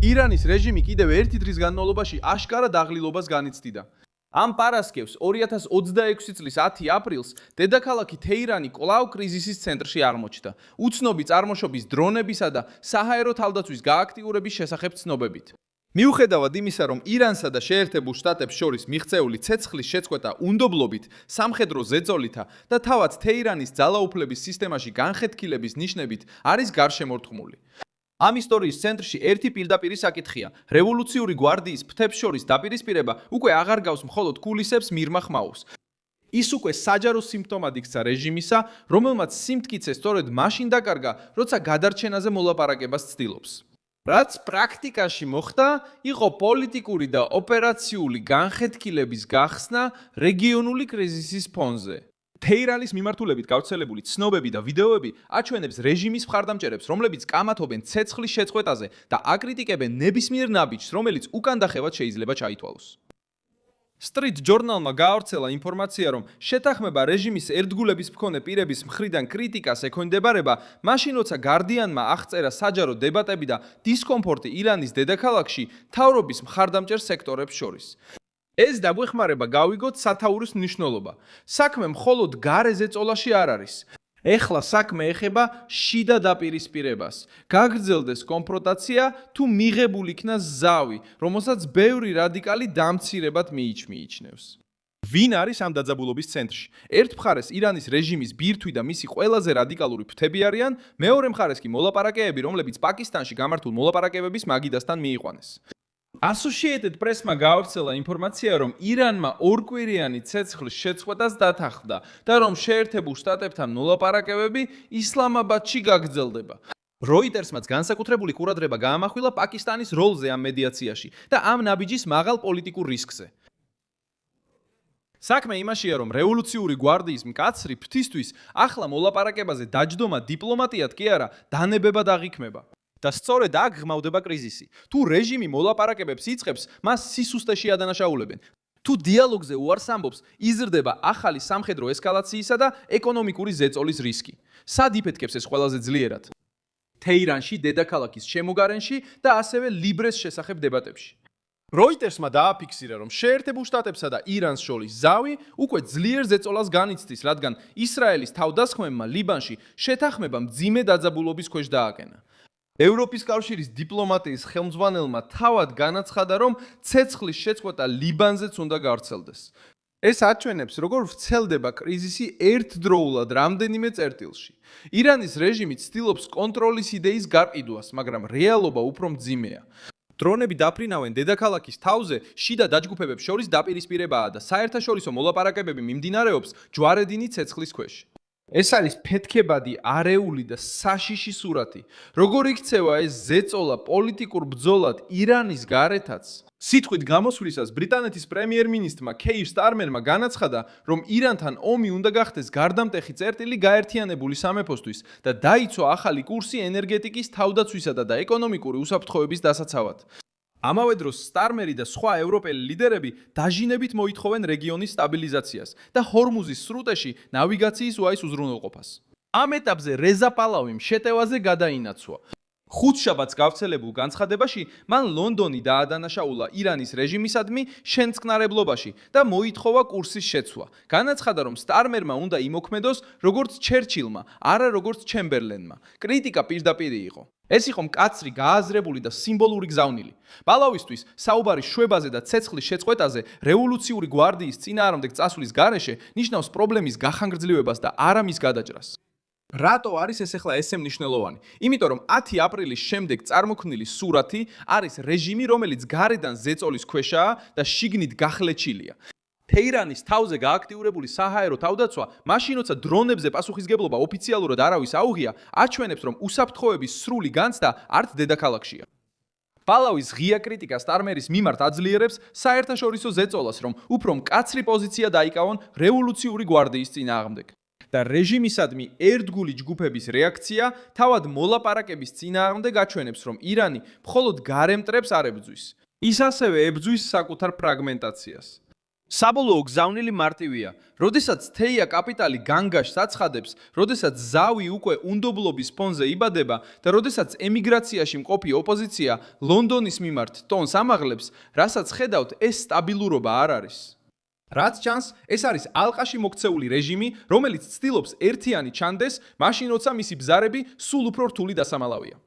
ირანის რეჟიმი კიდევ ერთი დღის განმავლობაში აშკარა დაღლილობას განიცდიდა. ამ პარასკევს 2026 წლის 10 აპრილს დედაქალაქი თეირანი კვლავ კრიზისის ცენტრში აღმოჩნდა. უცნობი წარმოშობის დრონებისა და საჰაერო თავდაცვის გააქტიურების შესახებ ცნობებით. მიუხედავად იმისა, რომ ირანსა და შეერთებულ შტატებს შორის მიღწეული ცეცხლის შეწყვეტა უნდობლობით, სამხედრო ზეწოლითა და თავად თეირანის ძალაუფლების სისტემაში განხეთქილების ნიშნებით არის გარშემორტყმული. ამ ისტორიის ცენტრში ერთი პირდაპირი საკითხია. რევოლუციური გვარდიის ფრთებს შორის დაპირისპირება უკვე აღარ გავს მხოლოდ კულისებს მირმა ხმაურს. ის უკვე საჯარო სიმპტომად იქცა რეჟიმისა, რომელმაც სიმტკიცე სწორედ მაშინ დაკარგა, როცა გადარჩენაზე მოლაპარაკებას ცდილობს. რაც პრაქტიკაში მოხდა, იყო პოლიტიკური და ოპერაციული განხეთქილების გახსნა რეგიონული კრიზისის ფონზე. თეირანის მიმართულებით გავრცელებული ცნობები და ვიდეოები აჩვენებს რეჟიმის მხარდამჭერებს, რომლებიც კამათობენ ცეცხლის შეწყვეტაზე და აკრიტიკებენ ნებისმიერ ნაბიჯს, რომელიც უკანდახევად შეიძლება ჩაითვალოს. Street Journal-მა გაავრცელა ინფორმაცია, რომ შეთანხმება რეჟიმის ერთგულების მქონე პირების მხრიდან კრიტიკას ექვემდებარება, მაშინ როცა Guardian-მა აღწერა საჯარო დებატები და დისკომფორტი ირანის დედაქალაქში მთავრობის მხარდამჭერ სექტორებს შორის. ეს დაგვეხმარება გავიგოთ სათაურის მნიშვნელობა. საქმე მხოლოდ გარე ზეწოლაში არ არის. ეხლა საქმე ეხება შიდა დაპირისპირებას. გაგრძელდეს კონფრონტაცია თუ მიღებულ იქნა ზავი, რომელსაც ბევრი რადიკალი დამცირებად მიიჩნევს. ვინ არის ამ დაძაბულობის ცენტრში? ერთ მხარეს ირანის რეჟიმის ბირთვი და მისი ყველაზე რადიკალური ფრთები არიან, მეორე მხარეს კი მოლაპარაკეები, რომლებიც პაკისტანში გამართულ მოლაპარაკებების მაგიდასთან მიიყვანეს. Associated Press-მა გაავრცელა ინფორმაცია, რომ ირანმა ორკვირიანი ცეცხლის შეწყვეტას დათანხმდა და რომ შეერთებულ შტატებთან მოლაპარაკებები ისლამაბადში გაგრძელდება. Reuters-მაც განსაკუთრებული ყურადღება გაამახვილა პაკისტანის როლზე ამ მედიაციაში და ამ ნაბიჯის მაღალ პოლიტიკურ რისკზე. საქმე იმაშია, რომ რევოლუციური გვარდიის მკაცრი ფრთისთვის ახლა მოლაპარაკებაზე დაჯდომა დიპლომატიად კი არა, დანებებად აღიქმება. და სწორედ აქ ღმავდება კრიზისი. თუ რეჟიმი მოლაპარაკებებს იწყებს, მას სისუსტეში ადანაშაულებენ. თუ დიალოგზე უარს ამბობს, იზრდება ახალი სამხედრო ესკალაციისა და ეკონომიკური ზეწოლის რისკი. სად იფეთქებს ეს ყველაზე ძლიერად? თეირანში, დედაქალაქის შემოგარენში და ასევე ლიბრეს შესახებ დებატებში. Reuters-მა დააფიქსირა, რომ შეერთებულ შტატებსა და ირანს შორის ზავი უკვე ძლიერ ზეწოლას განიცდის, რადგან ისრაელის თავდასხმებმა ლიბანში შეთანხმება მძიმე დაძაბულობის ქვეშ დააკენა. ევროპის კავშირის დიპლომატიის ხელმძღვანელმა თავად განაცხადა, რომ ცეცხლის შეწყვეტა ლიბანზეც უნდა გავრცელდეს. ეს აჩვენებს, როგორ ვრცელდება კრიზისი ერთდროულად რამდენიმე წერტილში. ირანის რეჟიმი ცდილობს კონტროლის იდეის გარყიდვას, მაგრამ რეალობა უფრო მძიმეა. დრონები დაფრინავენ დედაქალაქის თავზე, შიდა დაჯგუფებებს შორის დაპირისპირებაა და საერთაშორისო მოლაპარაკებები მიმდინარეობს ჯვარედინი ცეცხლის ქვეშ. ეს არის ფეთქებადი, არეული და საშიში სურათი. როგორ იქცევა ეს ზეწოლა პოლიტიკურ ბრძოლად ირანის გარეთაც? სიტყვით გამოსვლისას ბრიტანეთის პრემიერ-მინისტრმა Keir Starmerმა განაცხადა, რომ ირანთან ომი უნდა გახდეს გარდამტეხი წერტილი გაერთიანებული სამეფოსთვის და დაიცვა ახალი კურსი ენერგეტიკის, თავდაცვისა და ეკონომიკური უსაფრთხოების დასაცავად. ამავე დროს სტარმერი და სხვა ევროპელი ლიდერები დაჟინებით მოითხოვენ რეგიონის სტაბილიზაციას და ჰორმუზის სრუტეში ნავიგაციის უაის უზრუნველყოფას. ამ ეტაპზე რეზა პალავიმ შეტევაზე გადაინაცვლა. ხუთშაბათს გავრცელებულ განცხადებაში მან ლონდონი დაადანაშაულა ირანის რეჟიმისადმი შენწყნარებლობაში და მოითხოვა კურსის შეცვლა. განაცხადა, რომ სტარმერმა უნდა იმოქმედოს როგორც ჩერჩილმა, არა როგორც ჩემბერლენმა. კრიტიკა პირდაპირი იყო. ეს იყო მკაცრი, გააზრებული და სიმბოლური გზავნილი. პალავისთვის საუბარი შვებაზე და ცეცხლის შეწყვეტაზე რევოლუციური გვარდიის წინააღმდეგ წასვლის გარეშე ნიშნავს პრობლემის გახანგრძლივებას და არა მის გადაჭრას. რატო არის ეს ახლა ესე მნიშვნელოვანი? იმიტომ რომ 10 აპრილის შემდეგ წარმოქმნილი სურათი არის რეჟიმი, რომელიც გარედან ზეწოლის ქვეშაა და შიგნით გახლეჩილია. თეირანის თავზე გააქტიურებული საჰაერო თავდაცვა, მაშინ როცა დრონებზე პასუხისგებლობა ოფიციალურად არავის აუღია, აჩვენებს, რომ უსაფრთხოების სრული განცდა არც დედაქალაქშია. პალავის ღია კრიტიკა სტარმერის მიმართ აძლიერებს საერთაშორისო ზეწოლას, რომ უფრო მკაცრი პოზიცია დაიკავონ რევოლუციური გვარდიის წინააღმდეგ. და რეჟიმისადმი ერთგული ჯგუფების რეაქცია თავად მოლაპარაკების წინააღმდეგ აჩვენებს, რომ ირანი მხოლოდ გარემტრებს არ ებრძვის. ის ასევე ებრძვის საკუთარ ფრაგმენტაციას. საბოლოო გზავნილი მარტივია. როდესაც თეია კაპიტალი განგაშს აცხადებს, როდესაც ზავი უკვე უნდობლობის ფონზე იბადება და როდესაც ემიგრაციაში მყოფი ოპოზიცია ლონდონის მიმართ ტონს ამაღლებს, რასაც ხედავთ, ეს სტაბილურობა არ არის. რაც ჩანს, ეს არის ალყაში მოქცეული რეჟიმი, რომელიც ცდილობს ერთიანი ჩანდეს, მაშინ როცა მისი ბზარები სულ უფრო რთული დასამალავია.